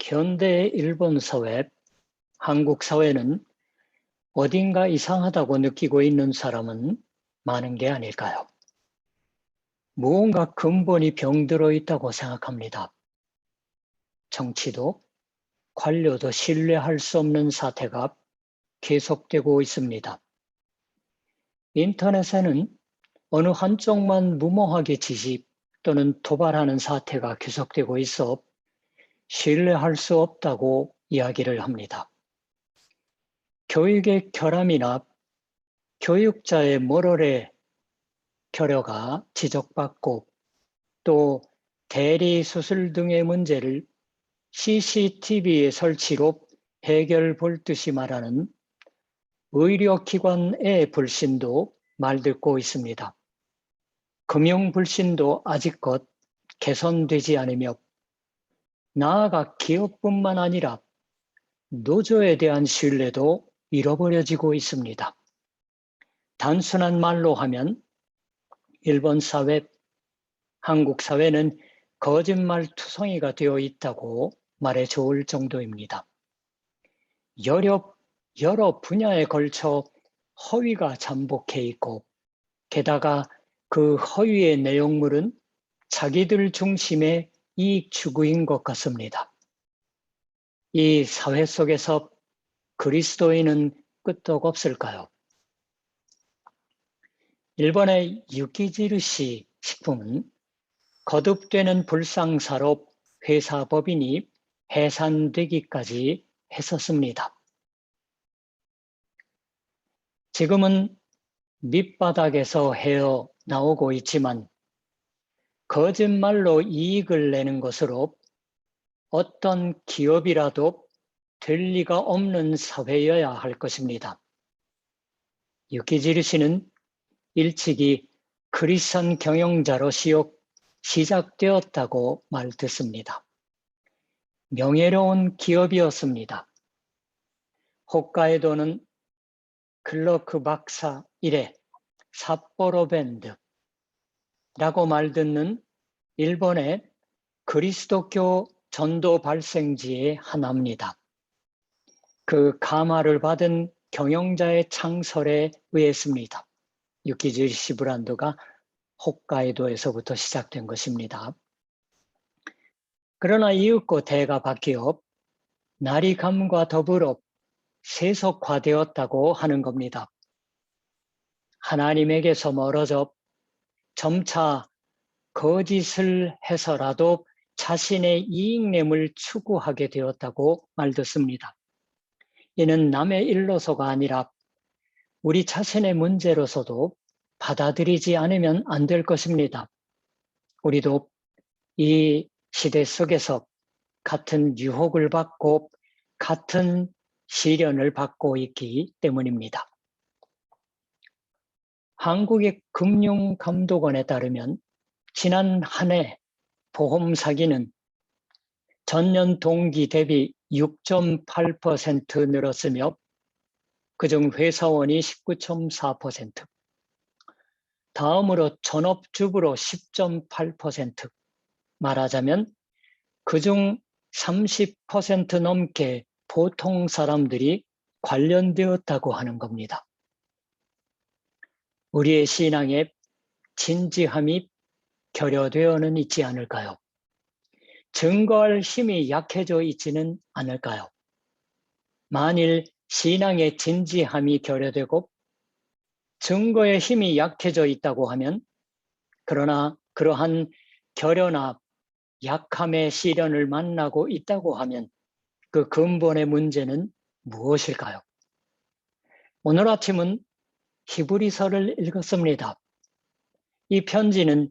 현대 일본 사회, 한국 사회는 어딘가 이상하다고 느끼고 있는 사람은 많은 게 아닐까요? 무언가 근본이 병들어 있다고 생각합니다. 정치도, 관료도 신뢰할 수 없는 사태가 계속되고 있습니다. 인터넷에는 어느 한쪽만 무모하게 지시 또는 도발하는 사태가 계속되고 있어 신뢰할 수 없다고 이야기를 합니다. 교육의 결함이나 교육자의 모럴의 결여가 지적받고 또 대리 수술 등의 문제를 CCTV의 설치로 해결 볼 듯이 말하는 의료기관의 불신도 말듣고 있습니다. 금융불신도 아직껏 개선되지 않으며 나아가 기업뿐만 아니라 노조에 대한 신뢰도 잃어버려지고 있습니다. 단순한 말로 하면 일본 사회, 한국 사회는 거짓말투성이가 되어 있다고 말해 좋을 정도입니다. 여러 분야에 걸쳐 허위가 잠복해 있고 게다가 그 허위의 내용물은 자기들 중심의 이익 추구인 것 같습니다. 이 사회 속에서 그리스도인은 끄떡없을까요? 일본의 유키지르시 식품은 거듭되는 불상사로 회사 법인이 해산되기까지 했었습니다. 지금은 밑바닥에서 헤어 나오고 있지만 거짓말로 이익을 내는 것으로 어떤 기업이라도 될 리가 없는 사회여야 할 것입니다. 유키지르시는 일찍이 크리스천 경영자로 시작되었다고 말듣습니다. 명예로운 기업이었습니다. 홋카이도는 클러크 박사 이래 삿포로 밴드라고 말듣는 일본의 그리스도교 전도 발생지의 하나입니다. 그 감화를 받은 경영자의 창설에 의했습니다. 유키지르시 브란드가 홋카이도에서부터 시작된 것입니다. 그러나 이윽고 대가 바뀌어 나리감과 더불어 세속화되었다고 하는 겁니다. 하나님에게서 멀어져 점차 거짓을 해서라도 자신의 이익냄을 추구하게 되었다고 말듣습니다. 이는 남의 일로서가 아니라 우리 자신의 문제로서도 받아들이지 않으면 안 될 것입니다. 우리도 이 시대 속에서 같은 유혹을 받고 같은 시련을 받고 있기 때문입니다. 한국의 금융감독원에 따르면 지난 한 해 보험 사기는 전년 동기 대비 6.8% 늘었으며 그중 회사원이 19.4%, 다음으로 전업주부로 10.8%, 말하자면 그중 30% 넘게 보통 사람들이 관련되었다고 하는 겁니다. 우리의 신앙에 진지함이 결여되어는 있지 않을까요? 증거할 힘이 약해져 있지는 않을까요? 만일 신앙의 진지함이 결여되고 증거의 힘이 약해져 있다고 하면 그러나 그러한 결여나 약함의 시련을 만나고 있다고 하면 그 근본의 문제는 무엇일까요? 오늘 아침은 히브리서를 읽었습니다. 이 편지는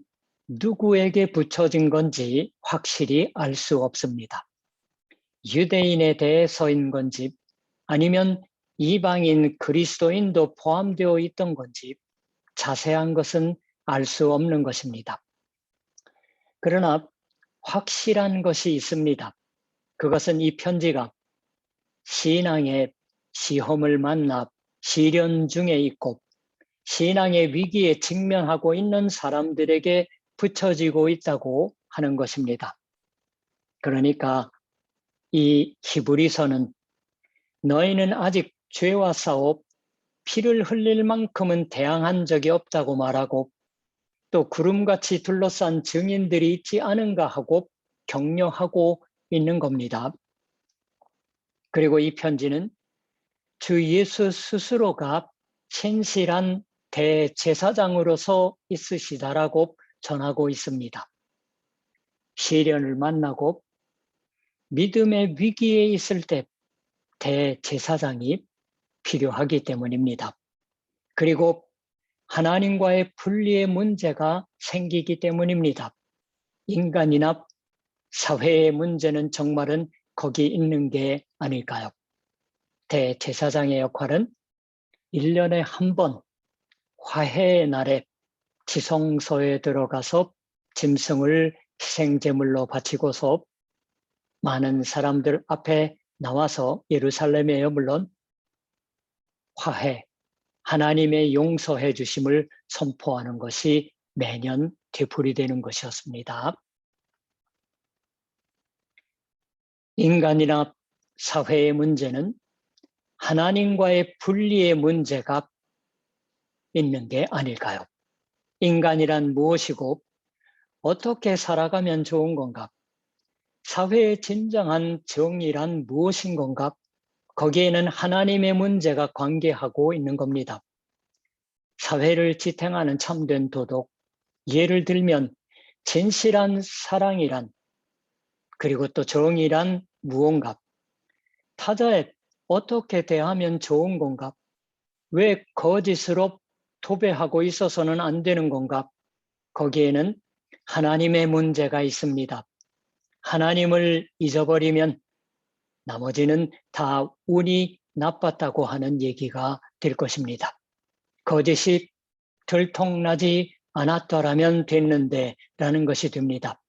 누구에게 붙여진 건지 확실히 알 수 없습니다. 유대인에 대해서인 건지 아니면 이방인 그리스도인도 포함되어 있던 건지 자세한 것은 알 수 없는 것입니다. 그러나 확실한 것이 있습니다. 그것은 이 편지가 신앙의 시험을 만나 시련 중에 있고 신앙의 위기에 직면하고 있는 사람들에게 붙여지고 있다고 하는 것입니다. 그러니까 이 히브리서는 너희는 아직 죄와 싸워 피를 흘릴 만큼은 대항한 적이 없다고 말하고 또 구름같이 둘러싼 증인들이 있지 않은가 하고 격려하고 있는 겁니다. 그리고 이 편지는 주 예수 스스로가 신실한 대제사장으로서 있으시다라고 전하고 있습니다. 시련을 만나고 믿음의 위기에 있을 때 대제사장이 필요하기 때문입니다. 그리고 하나님과의 분리의 문제가 생기기 때문입니다. 인간이나 사회의 문제는 정말은 거기 있는 게 아닐까요? 대제사장의 역할은 1년에 한 번 화해의 날에 지성소에 들어가서 짐승을 희생제물로 바치고서 많은 사람들 앞에 나와서 예루살렘에요 물론 화해, 하나님의 용서해 주심을 선포하는 것이 매년 되풀이되는 것이었습니다. 인간이나 사회의 문제는 하나님과의 분리의 문제가 있는 게 아닐까요? 인간이란 무엇이고 어떻게 살아가면 좋은 건가? 사회의 진정한 정의란 무엇인 건가? 거기에는 하나님의 문제가 관계하고 있는 겁니다. 사회를 지탱하는 참된 도덕, 예를 들면 진실한 사랑이란 그리고 또 정의란 무언가? 타자에 어떻게 대하면 좋은 건가? 왜 거짓으로 도배하고 있어서는 안 되는 건가? 거기에는 하나님의 문제가 있습니다. 하나님을 잊어버리면 나머지는 다 운이 나빴다고 하는 얘기가 될 것입니다. 거짓이 들통나지 않았더라면 됐는데 라는 것이 됩니다.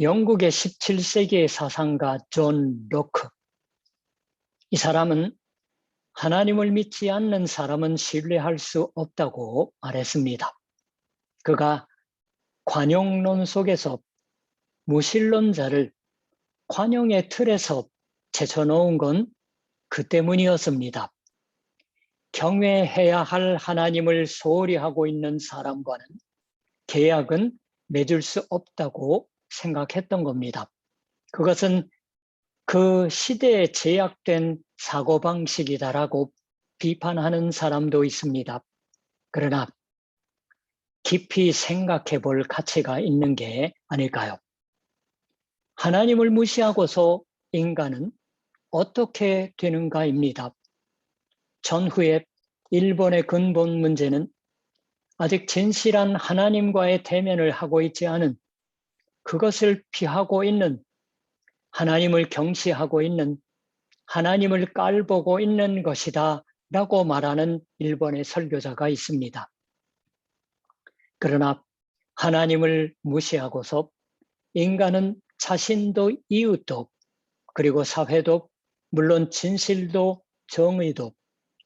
영국의 17세기의 사상가 존 로크, 이 사람은 하나님을 믿지 않는 사람은 신뢰할 수 없다고 말했습니다. 그가 관용론 속에서 무신론자를 관용의 틀에서 제쳐놓은 건 그 때문이었습니다. 경외해야 할 하나님을 소홀히 하고 있는 사람과는 계약은 맺을 수 없다고 생각했던 겁니다. 그것은 그 시대에 제약된 사고방식이다라고 비판하는 사람도 있습니다. 그러나 깊이 생각해 볼 가치가 있는 게 아닐까요? 하나님을 무시하고서 인간은 어떻게 되는가입니다. 전후에 일본의 근본 문제는 아직 진실한 하나님과의 대면을 하고 있지 않은, 그것을 피하고 있는, 하나님을 경시하고 있는, 하나님을 깔보고 있는 것이다 라고 말하는 일본의 설교자가 있습니다. 그러나 하나님을 무시하고서 인간은 자신도 이웃도 그리고 사회도 물론 진실도 정의도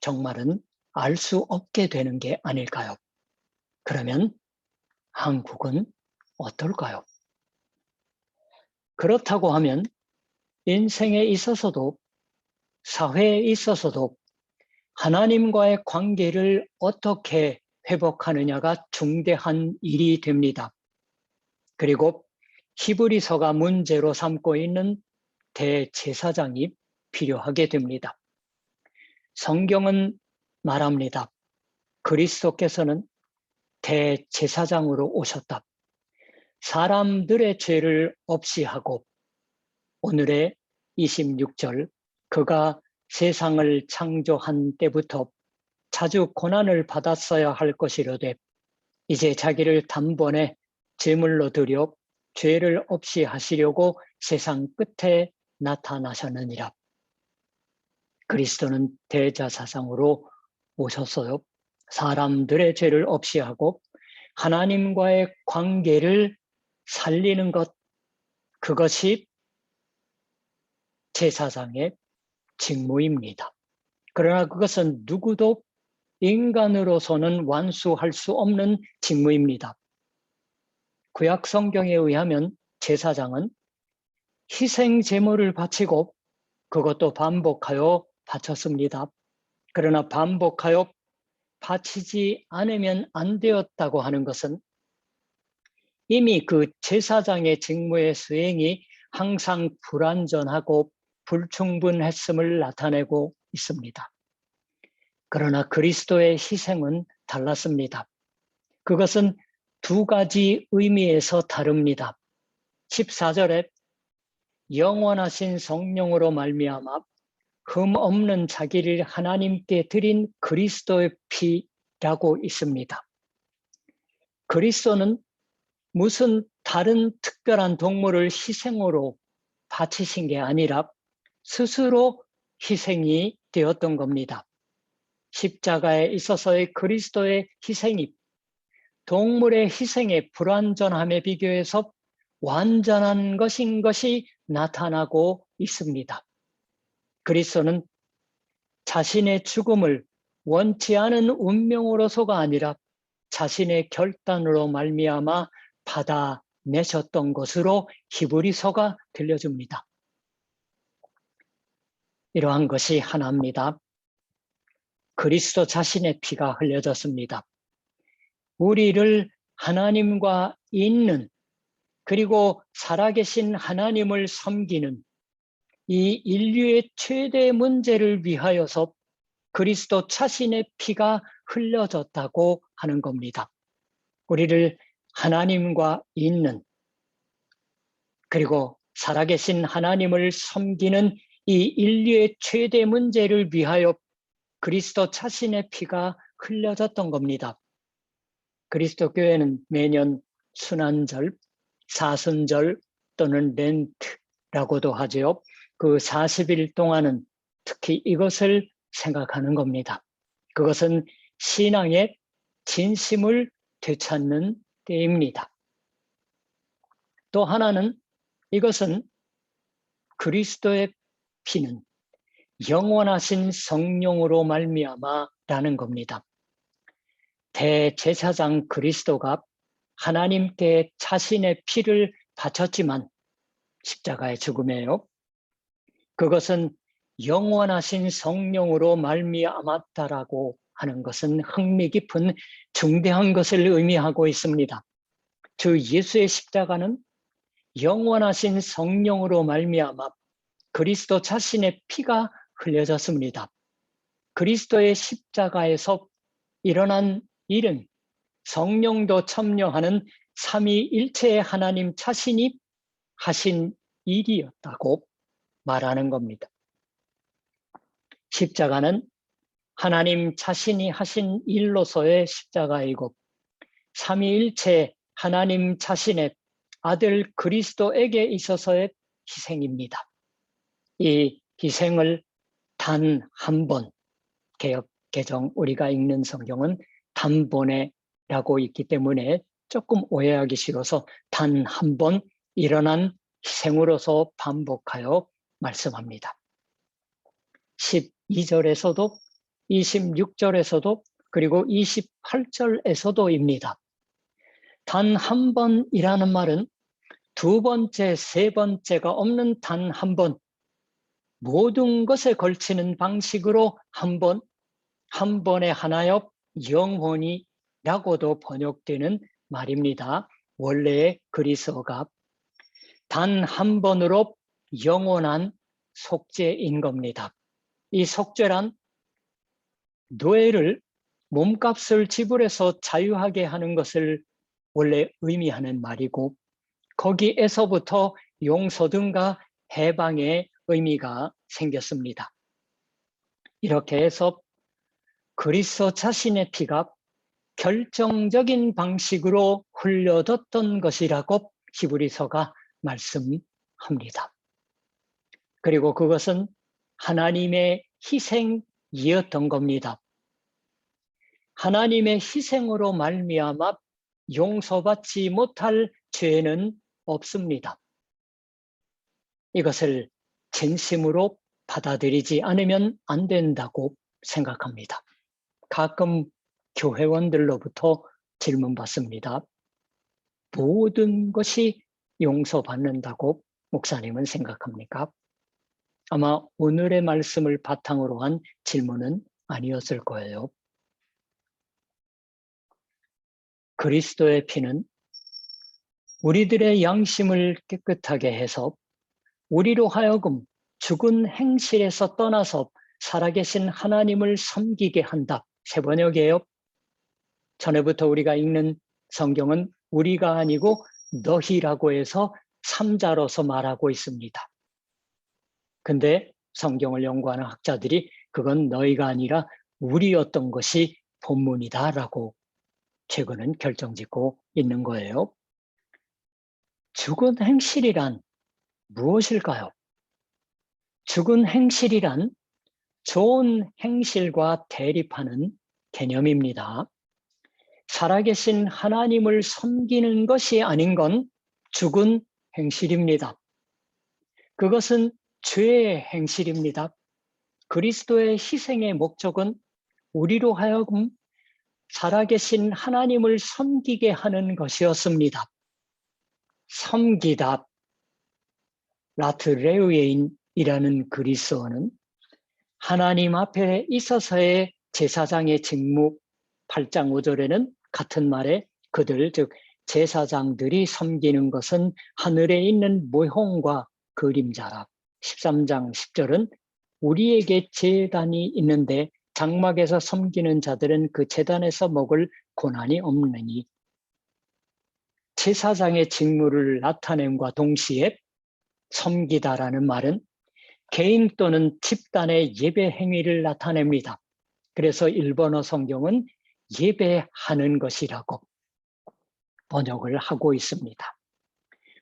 정말은 알 수 없게 되는 게 아닐까요? 그러면 한국은 어떨까요? 그렇다고 하면 인생에 있어서도 사회에 있어서도 하나님과의 관계를 어떻게 회복하느냐가 중대한 일이 됩니다. 그리고 히브리서가 문제로 삼고 있는 대제사장이 필요하게 됩니다. 성경은 말합니다. 그리스도께서는 대제사장으로 오셨다. 사람들의 죄를 없이 하고 오늘의 26절 그가 세상을 창조한 때부터 자주 고난을 받았어야 할 것이로되 이제 자기를 단번에 제물로 드려 죄를 없이 하시려고 세상 끝에 나타나셨느니라. 그리스도는 대제사장으로 오셨어요. 사람들의 죄를 없이 하고 하나님과의 관계를 살리는 것, 그것이 제사장의 직무입니다. 그러나 그것은 누구도 인간으로서는 완수할 수 없는 직무입니다. 구약 성경에 의하면 제사장은 희생 제물을 바치고 그것도 반복하여 바쳤습니다. 그러나 반복하여 바치지 않으면 안 되었다고 하는 것은 이미 그 제사장의 직무의 수행이 항상 불완전하고 불충분했음을 나타내고 있습니다. 그러나 그리스도의 희생은 달랐습니다. 그것은 두 가지 의미에서 다릅니다. 14절에 영원하신 성령으로 말미암아 흠 없는 자기를 하나님께 드린 그리스도의 피라고 있습니다. 그리스도는 무슨 다른 특별한 동물을 희생으로 바치신 게 아니라 스스로 희생이 되었던 겁니다. 십자가에 있어서의 그리스도의 희생이 동물의 희생의 불완전함에 비교해서 완전한 것인 것이 나타나고 있습니다. 그리스도는 자신의 죽음을 원치 않은 운명으로서가 아니라 자신의 결단으로 말미암아 받아내셨던 것으로 히브리서가 들려줍니다. 이러한 것이 하나입니다. 그리스도 자신의 피가 흘려졌습니다. 우리를 하나님과 있는 그리고 살아계신 하나님을 섬기는 이 인류의 최대 문제를 위하여서 그리스도 자신의 피가 흘려졌다고 하는 겁니다. 우리를 하나님과 있는 그리고 살아계신 하나님을 섬기는 이 인류의 최대 문제를 위하여 그리스도 자신의 피가 흘려졌던 겁니다. 그리스도 교회는 매년 순환절, 사순절 또는 렌트라고도 하죠. 그 40일 동안은 특히 이것을 생각하는 겁니다. 그것은 신앙의 진심을 되찾는 때입니다. 또 하나는 이것은 그리스도의 피는 영원하신 성령으로 말미암아라는 겁니다. 대제사장 그리스도가 하나님께 자신의 피를 바쳤지만 십자가의 죽음에요. 그것은 영원하신 성령으로 말미암았다라고 하는 것은 흥미 깊은 중대한 것을 의미하고 있습니다. 주 예수의 십자가는 영원하신 성령으로 말미암아 그리스도 자신의 피가 흘려졌습니다. 그리스도의 십자가에서 일어난 일은 성령도 참여하는 삼위일체의 하나님 자신이 하신 일이었다고 말하는 겁니다. 십자가는 하나님 자신이 하신 일로서의 십자가이고 삼위일체 하나님 자신의 아들 그리스도에게 있어서의 희생입니다. 이 희생을 단 한 번, 개역 개정 우리가 읽는 성경은 단번에라고 있기 때문에 조금 오해하기 싫어서 단 한 번 일어난 희생으로서 반복하여 말씀합니다. 12절에서도 26절에서도 그리고 28절에서도입니다. 단 한 번이라는 말은 두 번째, 세 번째가 없는 단 한 번, 모든 것에 걸치는 방식으로 한 번, 한 번에 하나여 영원히라고도 번역되는 말입니다. 원래의 그리스어가 단 한 번으로 영원한 속죄인 겁니다. 이 속죄란 노예를 몸값을 지불해서 자유하게 하는 것을 원래 의미하는 말이고 거기에서부터 용서 등과 해방의 의미가 생겼습니다. 이렇게 해서 그리스도 자신의 피가 결정적인 방식으로 흘려졌던 것이라고 히브리서가 말씀합니다. 그리고 그것은 하나님의 희생이었던 겁니다. 하나님의 희생으로 말미암아 용서받지 못할 죄는 없습니다. 이것을 진심으로 받아들이지 않으면 안 된다고 생각합니다. 가끔 교회원들로부터 질문받습니다. 모든 것이 용서받는다고 목사님은 생각합니까? 아마 오늘의 말씀을 바탕으로 한 질문은 아니었을 거예요. 그리스도의 피는 우리들의 양심을 깨끗하게 해서 우리로 하여금 죽은 행실에서 떠나서 살아계신 하나님을 섬기게 한다. 새번역이에요. 전에부터 우리가 읽는 성경은 우리가 아니고 너희라고 해서 삼자로서 말하고 있습니다. 근데 성경을 연구하는 학자들이 그건 너희가 아니라 우리였던 것이 본문이다라고 최근은 결정짓고 있는 거예요. 죽은 행실이란 무엇일까요? 죽은 행실이란 좋은 행실과 대립하는 개념입니다. 살아계신 하나님을 섬기는 것이 아닌 건 죽은 행실입니다. 그것은 죄의 행실입니다. 그리스도의 희생의 목적은 우리로 하여금 살아계신 하나님을 섬기게 하는 것이었습니다. 섬기다, 라트레우에인이라는 그리스어는 하나님 앞에 있어서의 제사장의 직무, 8장 5절에는 같은 말에 그들, 즉 제사장들이 섬기는 것은 하늘에 있는 모형과 그림자라. 13장 10절은 우리에게 제단이 있는데 장막에서 섬기는 자들은 그 제단에서 먹을 고난이 없느니, 제사장의 직무를 나타냄과 동시에 섬기다라는 말은 개인 또는 집단의 예배 행위를 나타냅니다. 그래서 일본어 성경은 예배하는 것이라고 번역을 하고 있습니다.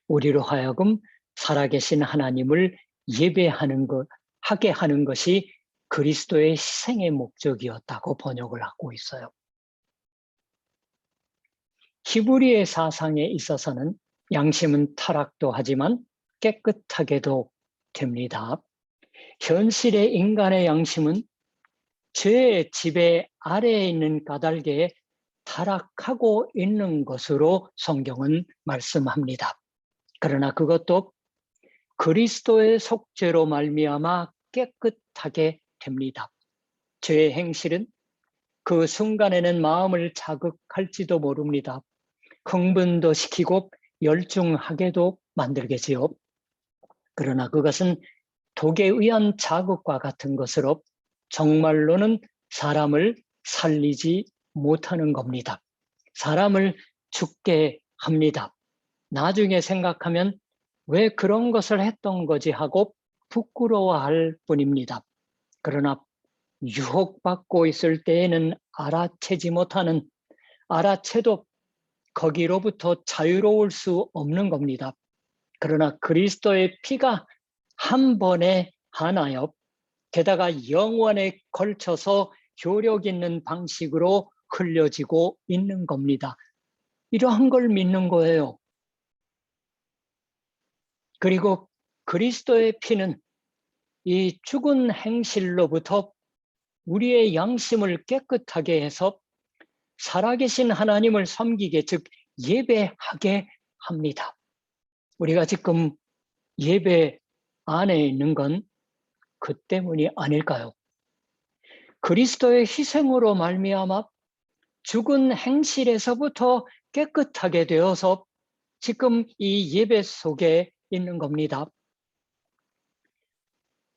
우리로 하여금 살아계신 하나님을 예배하는 것, 하게 하는 것이 그리스도의 희생의 목적이었다고 번역을 하고 있어요. 히브리의 사상에 있어서는 양심은 타락도 하지만 깨끗하게도 됩니다. 현실의 인간의 양심은 죄의 지배 아래에 있는 까닭에 타락하고 있는 것으로 성경은 말씀합니다. 그러나 그것도 그리스도의 속죄로 말미암아 깨끗하게 됩니다. 죄의 행실은 그 순간에는 마음을 자극할지도 모릅니다. 흥분도 시키고 열중하게도 만들겠지요. 그러나 그것은 독에 의한 자극과 같은 것으로 정말로는 사람을 살리지 못하는 겁니다. 사람을 죽게 합니다. 나중에 생각하면 왜 그런 것을 했던 거지 하고 부끄러워할 뿐입니다. 그러나 유혹받고 있을 때에는 알아채지 못하는, 알아채도 거기로부터 자유로울 수 없는 겁니다. 그러나 그리스도의 피가 한 번에 하나여, 게다가 영원에 걸쳐서 효력 있는 방식으로 흘려지고 있는 겁니다. 이러한 걸 믿는 거예요. 그리고 그리스도의 피는 이 죽은 행실로부터 우리의 양심을 깨끗하게 해서 살아계신 하나님을 섬기게, 즉 예배하게 합니다. 우리가 지금 예배 안에 있는 건 그 때문이 아닐까요? 그리스도의 희생으로 말미암아 죽은 행실에서부터 깨끗하게 되어서 지금 이 예배 속에 있는 겁니다.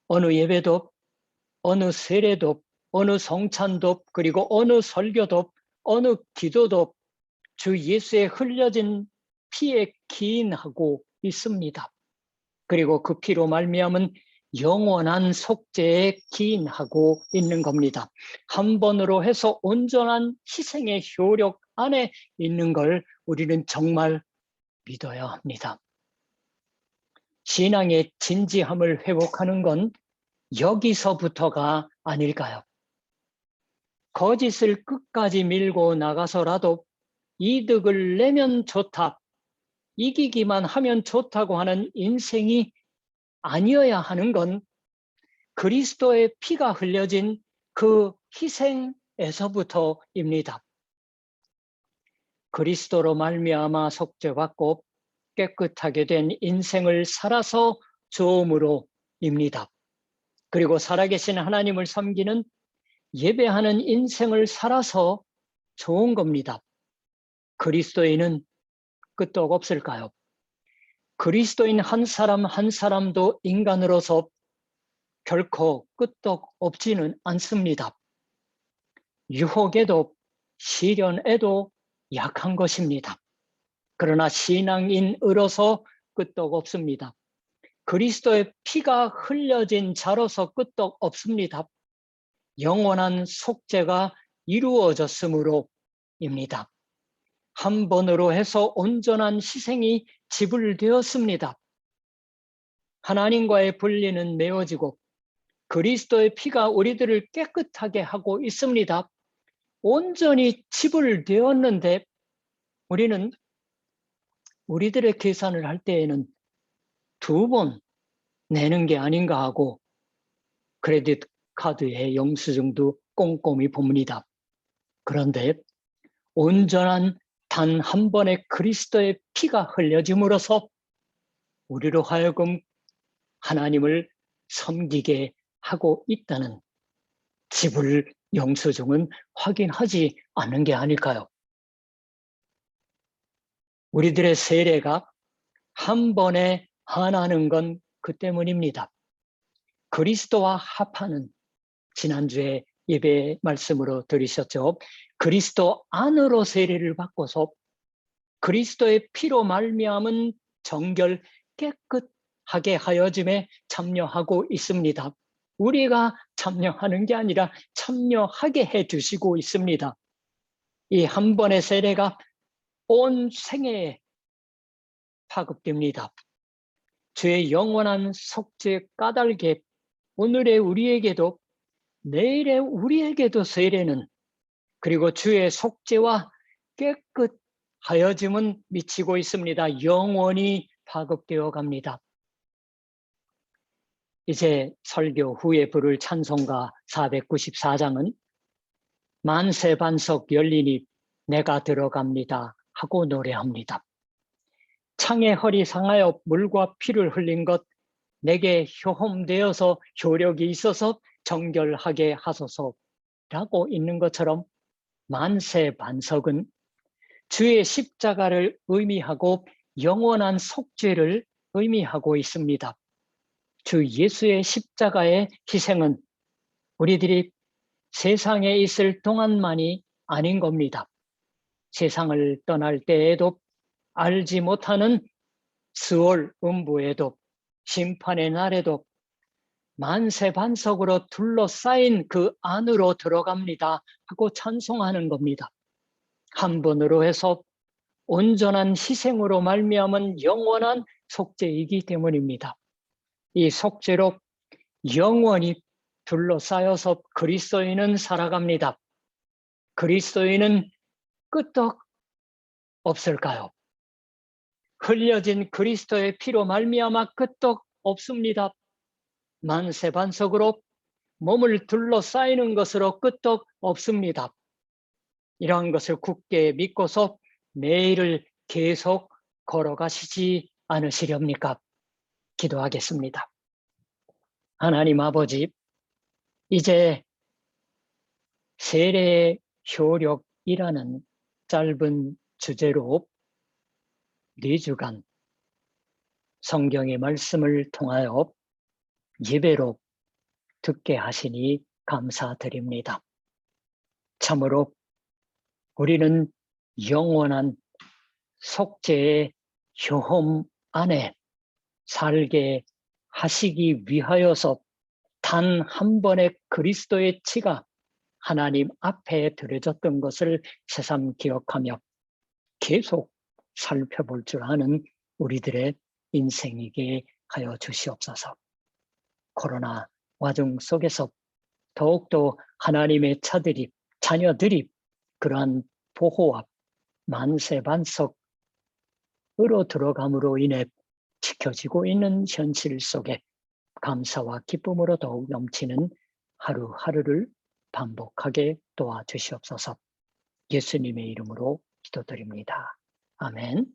어느 예배도, 어느 세례도, 어느 성찬도, 그리고 어느 설교도, 어느 기도도 주 예수의 흘려진 피에 기인하고 있습니다. 그리고 그 피로 말미암은 영원한 속죄에 기인하고 있는 겁니다. 한 번으로 해서 온전한 희생의 효력 안에 있는 걸 우리는 정말 믿어야 합니다. 신앙의 진지함을 회복하는 건 여기서부터가 아닐까요? 거짓을 끝까지 밀고 나가서라도 이득을 내면 좋다, 이기기만 하면 좋다고 하는 인생이 아니어야 하는 건 그리스도의 피가 흘려진 그 희생에서부터입니다. 그리스도로 말미암아 속죄받고 깨끗하게 된 인생을 살아서 좋음으로입니다. 그리고 살아계신 하나님을 섬기는 예배하는 인생을 살아서 좋은 겁니다. 그리스도인은 끄떡 없을까요? 그리스도인 한 사람 한 사람도 인간으로서 결코 끄떡 없지는 않습니다. 유혹에도 시련에도 약한 것입니다. 그러나 신앙인으로서 끄떡 없습니다. 그리스도의 피가 흘려진 자로서 끄떡 없습니다. 영원한 속죄가 이루어졌으므로입니다. 한 번으로 해서 온전한 희생이 지불되었습니다. 하나님과의 분리는 메어지고 그리스도의 피가 우리들을 깨끗하게 하고 있습니다. 온전히 지불되었는데 우리는 우리들의 계산을 할 때에는 2번 내는 게 아닌가 하고 크레딧 카드의 영수증도 꼼꼼히 봅니다. 그런데 온전한 단 한 번의 그리스도의 피가 흘려짐으로써 우리로 하여금 하나님을 섬기게 하고 있다는 지불 영수증은 확인하지 않는 게 아닐까요? 우리들의 세례가 한 번에 하나는 건 그 때문입니다. 그리스도와 합하는, 지난주에 예배 말씀으로 들으셨죠? 그리스도 안으로 세례를 받고서 그리스도의 피로 말미암은 정결 깨끗하게 하여짐에 참여하고 있습니다. 우리가 참여하는 게 아니라 참여하게 해주시고 있습니다. 이 한 번의 세례가 온 생애에 파급됩니다. 주의 영원한 속죄 까닭에 오늘의 우리에게도 내일의 우리에게도 세례는, 그리고 주의 속죄와 깨끗하여짐은 미치고 있습니다. 영원히 파급되어 갑니다. 이제 설교 후에 부를 찬송가 494장은 만세 반석 열리니 내가 들어갑니다 하고 노래합니다. 창에 허리 상하여 물과 피를 흘린 것 내게 효험되어서 효력이 있어서 정결하게 하소서라고 있는 것처럼 만세 반석은 주의 십자가를 의미하고 영원한 속죄를 의미하고 있습니다. 주 예수의 십자가의 희생은 우리들이 세상에 있을 동안만이 아닌 겁니다. 세상을 떠날 때에도, 알지 못하는 스월 음부에도, 심판의 날에도 만세 반석으로 둘러싸인 그 안으로 들어갑니다 하고 찬송하는 겁니다. 한 번으로 해서 온전한 희생으로 말미암은 영원한 속죄이기 때문입니다. 이 속죄로 영원히 둘러싸여서 그리스도인은 살아갑니다. 그리스도인은 끄떡 없을까요? 흘려진 그리스도의 피로 말미암아 끄떡 없습니다. 만세 반석으로 몸을 둘러싸이는 것으로 끄떡 없습니다. 이러한 것을 굳게 믿고서 매일을 계속 걸어가시지 않으시렵니까? 기도하겠습니다. 하나님 아버지, 이제 세례의 효력이라는 짧은 주제로 4주간 성경의 말씀을 통하여 예배로 듣게 하시니 감사드립니다. 참으로 우리는 영원한 속죄의 효험 안에 살게 하시기 위하여서 단 한 번의 그리스도의 치가 하나님 앞에 드려졌던 것을 새삼 기억하며 계속 살펴볼 줄 아는 우리들의 인생이게 하여 주시옵소서. 코로나 와중 속에서 더욱더 하나님의 자녀들이 그러한 보호와 만세 반석으로 들어감으로 인해 지켜지고 있는 현실 속에 감사와 기쁨으로 더욱 넘치는 하루하루를 반복하게 도와주시옵소서. 예수님의 이름으로 기도드립니다. 아멘.